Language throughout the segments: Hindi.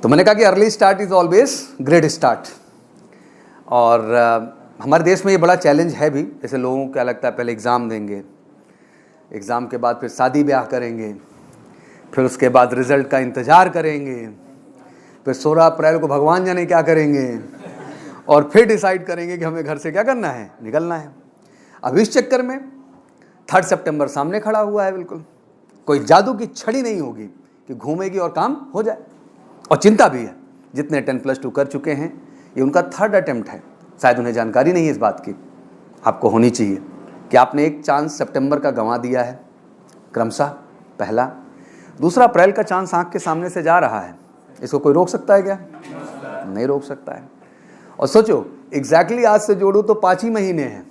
तो मैंने कहा कि early start is always great start. और हमारे देश में ये बड़ा चैलेंज है भी। जैसे लोगों को क्या लगता है, पहले एग्ज़ाम देंगे, एग्ज़ाम के बाद फिर शादी ब्याह करेंगे, फिर उसके बाद रिजल्ट का इंतज़ार करेंगे, फिर 16 अप्रैल को भगवान जाने क्या करेंगे, और फिर डिसाइड करेंगे कि हमें घर से क्या करना है, निकलना है। अब इस चक्कर में 3 सितंबर सामने खड़ा हुआ है। बिल्कुल कोई जादू की छड़ी नहीं होगी कि घूमेगी और काम हो जाए। और चिंता भी है, जितने 10+2 कर चुके हैं ये उनका 3rd अटेम्प्ट है। शायद उन्हें जानकारी नहीं है इस बात की, आपको होनी चाहिए कि आपने एक चांस सितंबर का गंवा दिया है क्रमशः। पहला, दूसरा अप्रैल का चांस आंख के सामने से जा रहा है। इसको कोई रोक सकता है क्या? नहीं रोक सकता है। और सोचो एग्जैक्टली आज से जोड़ो तो 5 ही महीने हैं।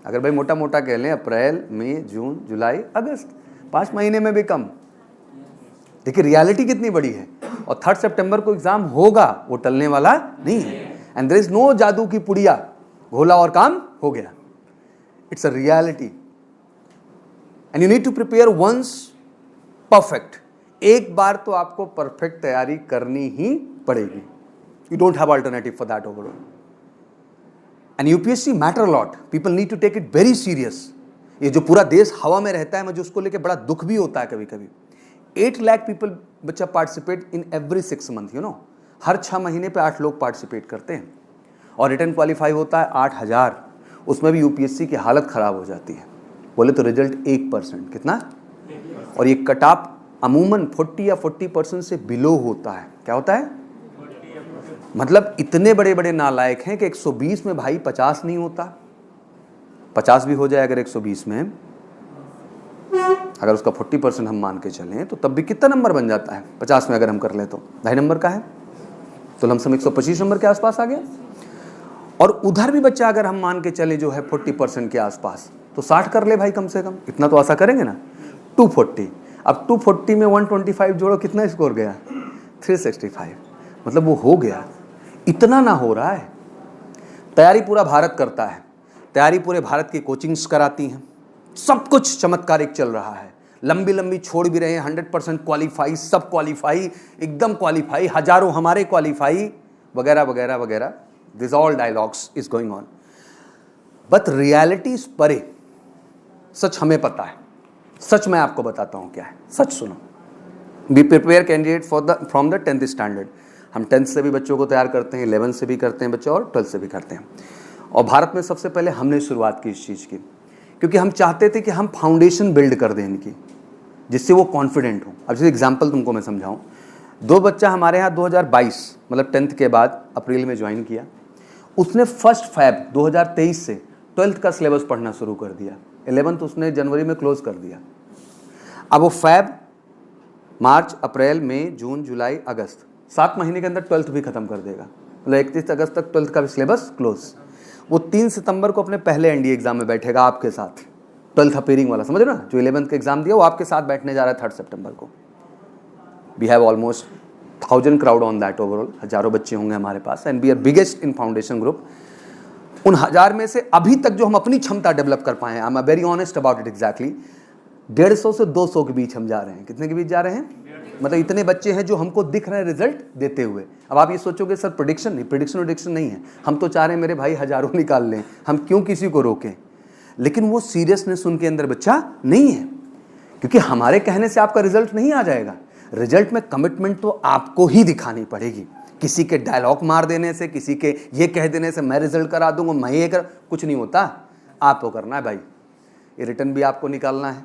अगर भाई मोटा मोटा कह लें अप्रैल, मई, जून, जुलाई, अगस्त, 5 महीने में भी कम। देखिए रियलिटी कितनी बड़ी है। और 3 सितंबर को एग्जाम होगा, वो टलने वाला नहीं है। एंड देयर इज नो जादू की पुड़िया, घोला और काम हो गया। It's a reality and you need to prepare once perfect. एक बार तो आपको परफेक्ट तैयारी करनी ही पड़ेगी। You don't have alternative for that overall. And UPSC matter lot, people need to take it very serious. ये जो पूरा देश हवा में रहता है, मुझे उसको लेके बड़ा दुख भी होता है कभी कभी। 8 लाख पीपल बच्चा participate in every 6 month, you know. हर 6 महीने पे 8 लोग पार्टिसिपेट करते हैं और रिटर्न क्वालिफाई होता है 8000। उसमें भी यूपीएससी की हालत खराब हो जाती है। बोले तो रिजल्ट 1%, कितना? और ये कट ऑफ अमूमन 40 या 40% से बिलो होता है। क्या होता है? मतलब इतने बड़े बड़े नालायक हैं कि 120 में भाई 50 नहीं होता। 50 भी हो जाए अगर 120 में, अगर उसका 40% हम मान के चलें तो तब भी कितना नंबर बन जाता है? 50 में अगर हम कर लें तो 2.5 नंबर का है, तो लमसम 125 नंबर के आसपास आ गया। और उधर भी बच्चा अगर हम मान के चले जो है 40% के आसपास, तो 60 कर ले भाई कम से कम। इतना तो आशा करेंगे ना। 240, अब 240 में 125 जोड़ो, कितना स्कोर गया? 365। मतलब वो हो गया। इतना ना हो रहा है। तैयारी पूरा भारत करता है, तैयारी पूरे भारत की कोचिंग्स कराती हैं, सब कुछ चमत्कारिक चल रहा है। लंबी लंबी छोड़ भी रहे हैं, 100% क्वालिफाई, सब क्वालिफाई, एकदम क्वालिफाई, हजारों हमारे क्वालिफाई, वगैरह वगैरह वगैरह। This all dialogues is going on, but reality is परे। सच हमें पता है। सच मैं आपको बताता हूं क्या है। सच सुनो। Be prepare candidate from the 10th standard. हम 10th से भी बच्चों को तैयार करते हैं, 11th से भी करते हैं बच्चे, और 12th से भी करते हैं। और भारत में सबसे पहले हमने शुरुआत की इस चीज़ की, क्योंकि हम चाहते थे कि हम फाउंडेशन बिल्ड कर दें इनकी, जिससे वो कॉन्फिडेंट हो। अब जैसे एग्जांपल तुमको मैं समझाऊं, 2 बच्चा हमारे यहाँ 2022 मतलब 10th के बाद अप्रैल में ज्वाइन किया। उसने 1 फरवरी 2023 से 12th का सिलेबस पढ़ना शुरू कर दिया। 11th उसने जनवरी में क्लोज कर दिया। अब वो फरवरी, मार्च, अप्रैल, मई, जून, जुलाई, अगस्त, 7 महीने के अंदर 12th भी खत्म कर देगा। मतलब 31 अगस्त तक 12th का भी सिलेबस क्लोज। वो 3 सितंबर को अपने पहले एनडीए एग्जाम में बैठेगा आपके साथ, 12th अपेयरिंग वाला, समझ रहे हो ना? जो 11th का एग्जाम दिया वो आपके साथ बैठने जा रहा है 3 सितंबर को। We have almost 1000 crowd on that overall. हजारों बच्चे होंगे हमारे पास, and we are biggest in foundation group. उन 1000 में से अभी तक जो हम अपनी क्षमता डेवलप कर पाए हैं, I am very honest about it, exactly 150 से 200 के बीच हम जा रहे हैं। कितने के बीच जा रहे हैं? मतलब इतने बच्चे हैं जो हमको दिख रहे हैं रिजल्ट देते हुए। अब आप ये सोचोगे सर प्रेडिक्शन नहीं, प्रेडिक्शन नहीं है। हम तो चाह रहे हैं मेरे भाई हजारों निकाल लें, हम क्यों किसी को रोकें? लेकिन वो सीरियसनेस उनके अंदर बच्चा नहीं है, क्योंकि हमारे कहने से आपका रिजल्ट नहीं आ जाएगा। रिजल्ट में कमिटमेंट तो आपको ही दिखानी पड़ेगी। किसी के डायलॉग मार देने से, किसी के ये कह देने से मैं रिजल्ट करा दूंगा, मैं ये कर, कुछ नहीं होता। आपको करना है भाई। ये रिटर्न भी आपको निकालना है,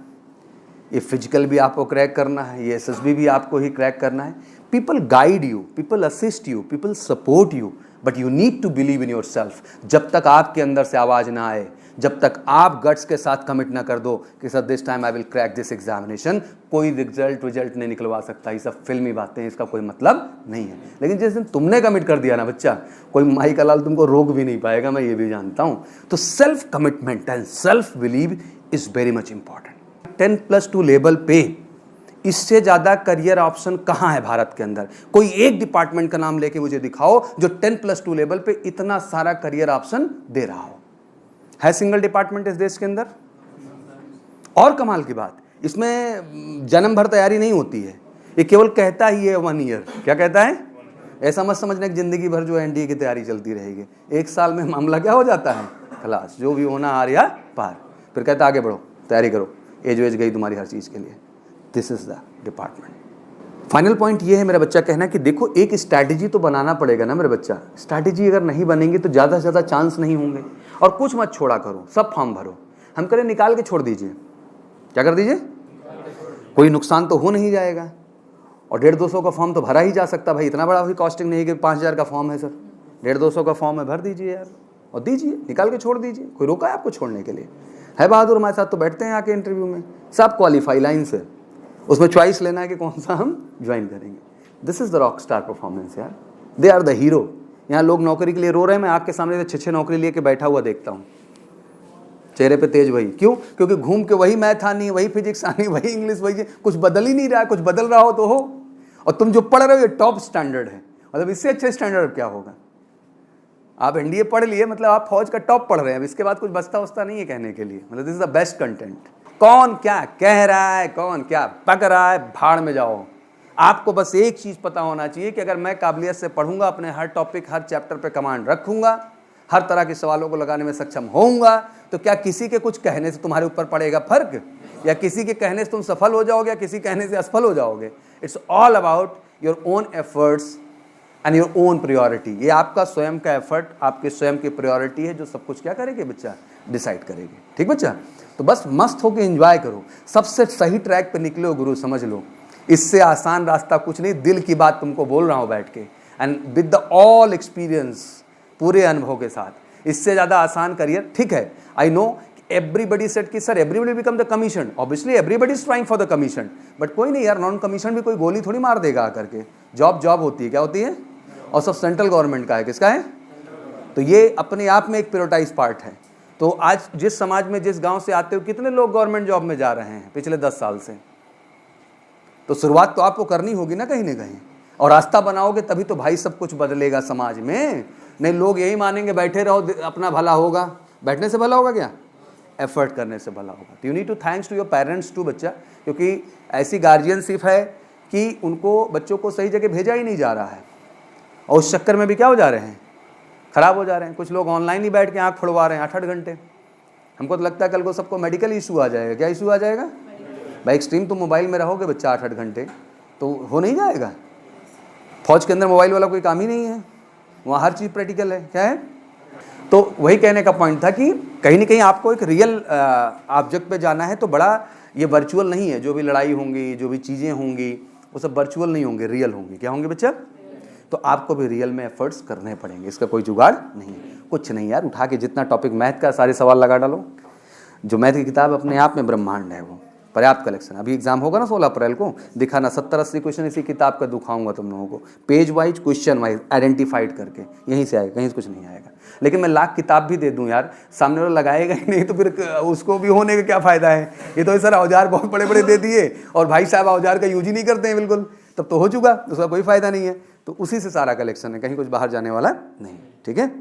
ये फिजिकल भी आपको क्रैक करना है, ये एसएसबी भी आपको ही क्रैक करना है। People guide you, people assist you, people support you, but you need to believe in yourself. जब तक आपके अंदर से आवाज़ ना आए, जब तक आप गट्स के साथ कमिट ना कर दो कि sir this time I will crack this examination, कोई रिजल्ट नहीं निकलवा सकता। ये सब फिल्मी बातें हैं, इसका कोई मतलब नहीं है। लेकिन जिस दिन तुमने कमिट कर दिया ना बच्चा, कोई माई का लाल तुमको रोक भी नहीं पाएगा, मैं ये भी जानता हूँ। तो self commitment and self believe is very much important. 10+2 level पे इससे ज्यादा करियर ऑप्शन कहाँ है भारत के अंदर? कोई एक डिपार्टमेंट का नाम लेके मुझे दिखाओ जो 10+2 लेवल पे इतना सारा करियर ऑप्शन दे रहा हो। है सिंगल डिपार्टमेंट इस देश के अंदर? और कमाल की बात, इसमें जन्म भर तैयारी नहीं होती है, ये केवल कहता ही है 1 ईयर। क्या कहता है? ऐसा मत समझना कि जिंदगी भर जो है एनडीए की तैयारी चलती रहेगी। 1 साल में मामला क्या हो जाता है, खलास, जो भी होना हार या पार। फिर कहता आगे बढ़ो, तैयारी करो, एज वेज गई तुम्हारी हर चीज़ के लिए। This is the department. Final point ये है मेरा बच्चा कहना कि देखो एक स्ट्रैटेजी तो बनाना पड़ेगा ना मेरे बच्चा। स्ट्रैटेजी अगर नहीं बनेंगी तो ज़्यादा से ज़्यादा चांस नहीं होंगे। और कुछ मत छोड़ा करो, सब फॉर्म भरो। हम करें निकाल के छोड़ दीजिए, क्या कर दीजिए, कोई नुकसान तो हो नहीं जाएगा। और 150-200 का फॉर्म तो भरा ही जा सकता भाई, इतना बड़ा भी कॉस्टिंग नहीं है कि 5000 का फॉर्म है सर, 150-200 का फॉर्म है, भर दीजिए यार और दीजिए, निकाल के छोड़ दीजिए। कोई रोका है आपको छोड़ने के लिए? है बहादुर हमारे साथ तो बैठते हैं आके इंटरव्यू में, सब क्वालिफाई लाइन से, उसमें चॉइस लेना है कि कौन सा हम ज्वाइन करेंगे। This is the rock star performance यार, दे आर द हीरो। यहाँ लोग नौकरी के लिए रो रहे हैं, मैं आँख के सामने से 6 नौकरी लेके बैठा हुआ देखता हूँ, चेहरे पे तेज वही। क्यों? क्योंकि घूम के वही मैथ आनी, वही फिजिक्स आनी, वही इंग्लिश, वही, कुछ बदल ही नहीं रहा है। कुछ बदल रहा हो तो हो, और तुम जो पढ़ रहे हो ये टॉप स्टैंडर्ड है, मतलब इससे अच्छे स्टैंडर्ड क्या होगा। आप एनडीए पढ़ लिए मतलब आप फौज का टॉप पढ़ रहे हैं, अब इसके बाद कुछ बचता वस्ता नहीं है कहने के लिए। मतलब this is the best content. कौन क्या कह रहा है, कौन क्या पक रहा है, भाड़ में जाओ। आपको बस एक चीज पता होना चाहिए कि अगर मैं काबिलियत से पढ़ूंगा, अपने हर टॉपिक हर चैप्टर पे कमांड रखूंगा, हर तरह के सवालों को लगाने में सक्षम होऊंगा, तो क्या किसी के कुछ कहने से तुम्हारे ऊपर पड़ेगा फर्क, या किसी के कहने से तुम सफल हो जाओगे या किसी कहने से असफल हो जाओगे। It's all about your own efforts and your own priority. ये आपका स्वयं का एफर्ट, आपके स्वयं की प्रायोरिटी है जो सब कुछ क्या करेगी बच्चा, डिसाइड करेगी। ठीक बच्चा? तो बस मस्त होके एंजॉय करो, सबसे सही ट्रैक पे निकले हो गुरु, समझ लो। इससे आसान रास्ता कुछ नहीं, दिल की बात तुमको बोल रहा हूँ बैठ के, and with the all experience, पूरे अनुभव के साथ। इससे ज़्यादा आसान करियर, ठीक है, आई नो एवरीबडी सेड कि sir everybody become the commission, obviously everybody is trying for the commission, but कोई नहीं यार, नॉन कमीशन भी कोई गोली थोड़ी मार देगा आकर के। जॉब जॉब होती है, क्या होती है, और सब सेंट्रल गवर्नमेंट का है। किसका है? तो ये अपने आप में एक प्रायोरिटाइज पार्ट है। तो आज जिस समाज में, जिस गांव से आते हो, कितने लोग गवर्नमेंट जॉब में जा रहे हैं पिछले 10 साल से? तो शुरुआत तो आपको करनी होगी ना कहीं और रास्ता बनाओगे तभी तो भाई सब कुछ बदलेगा समाज में। नहीं लोग यही मानेंगे बैठे रहो अपना भला होगा, बैठने से भला होगा क्या? एफर्ट करने से भला होगा। तो you need to thanks to your parents to बच्चा, क्योंकि ऐसी गार्जियनशिप है कि उनको बच्चों को सही जगह भेजा ही नहीं जा रहा है, और उस चक्कर में भी क्या हो जा रहे हैं, खराब हो जा रहे हैं। कुछ लोग ऑनलाइन ही बैठ के आँख फोड़वा रहे हैं 8-8 घंटे। हमको तो लगता है कल को सबको मेडिकल इशू आ जाएगा। क्या इशू आ जाएगा भाई? एक्सट्रीम तुम मोबाइल में रहोगे बच्चा 8-8 घंटे तो हो नहीं जाएगा। फौज के अंदर मोबाइल वाला कोई काम ही नहीं है, वहाँ हर चीज़ प्रैक्टिकल है। क्या है? तो वही कहने का पॉइंट था कि कहीं ना कहीं आपको एक रियल ऑब्जेक्ट पे जाना है, तो बड़ा ये वर्चुअल नहीं है। जो भी लड़ाई होंगी, जो भी चीज़ें होंगी, वो सब वर्चुअल नहीं होंगे, रियल होंगी। क्या होंगे बच्चा? तो आपको भी रियल में एफर्ट्स करने पड़ेंगे, इसका कोई जुगाड़ नहीं। कुछ नहीं यार, उठा के जितना टॉपिक मैथ का सारे सवाल लगा डालो। जो मैथ की किताब अपने आप में ब्रह्मांड है, वो पर्याप्त कलेक्शन। अभी एग्जाम होगा ना 16 अप्रैल को, दिखाना 70-80 क्वेश्चन इसी किताब का दिखाऊंगा तुम लोगों को, page wise, question wise identified करके। यहीं से आएगा, कहीं से कुछ नहीं आएगा। लेकिन मैं लाख किताब भी दे दूं यार, सामने वाला लगाएगा ही नहीं तो फिर उसको भी होने का क्या फ़ायदा है। ये तो सर औजार बहुत बड़े बड़े दे दिए और भाई साहब औजार का यूज ही नहीं करते हैं बिल्कुल, तब तो हो चुका, उसका कोई फ़ायदा नहीं है। तो उसी से सारा कलेक्शन है, कहीं कुछ बाहर जाने वाला नहीं। ठीक है,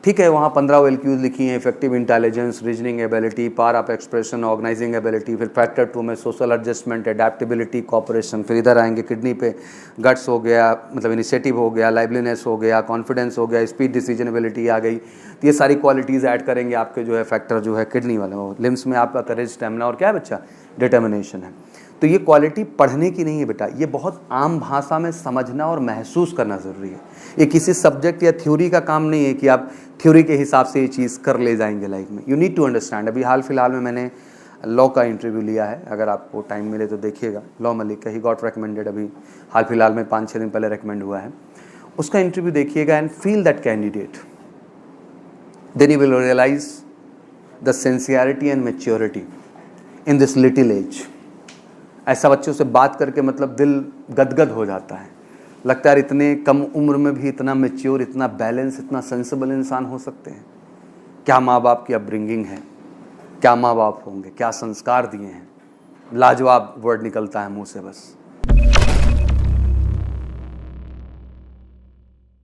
ठीक है। वहाँ 15 OLQs लिखी हैं, effective intelligence, reasoning ability, power of expression, organizing ability, फिर फैक्टर 2 में सोशल एडजस्टमेंट, एडेप्टेबिलिटी, कॉपरेशन। फिर इधर आएंगे किडनी पे, गट्स हो गया, मतलब इनिशिएटिव हो गया, लाइवलीनेस हो गया, कॉन्फिडेंस हो गया, स्पीड डिसीजन एबिलिटी आ गई। तो ये सारी क्वालिटीज़ ऐड करेंगे आपके जो है फैक्टर जो है किडनी वाले। लिम्स में आपका करेज, स्टेमिना और क्या है बच्चा, डिटर्मिनेशन है। तो ये क्वालिटी पढ़ने की नहीं है बेटा, ये बहुत आम भाषा में समझना और महसूस करना ज़रूरी है। ये किसी सब्जेक्ट या थ्योरी का काम नहीं है कि आप थ्योरी के हिसाब से ये चीज़ कर ले जाएंगे लाइफ में। You need to understand. अभी हाल फिलहाल में मैंने लॉ का इंटरव्यू लिया है, अगर आपको टाइम मिले तो देखिएगा। लॉ मलिक का, ही गॉट रिकमेंडेड, अभी हाल फिलहाल में 5-6 दिन पहले रिकमेंड हुआ है। उसका इंटरव्यू देखिएगा and feel that candidate, then you will realize the sincerity and maturity in this little age. ऐसा बच्चों से बात करके मतलब दिल गदगद हो जाता है, लगता है इतने कम उम्र में भी इतना मैच्योर, इतना बैलेंस, इतना सेंसिबल इंसान हो सकते हैं। क्या माँ बाप की अपब्रिंगिंग है, क्या माँ बाप होंगे, क्या संस्कार दिए हैं। लाजवाब वर्ड निकलता है मुंह से बस।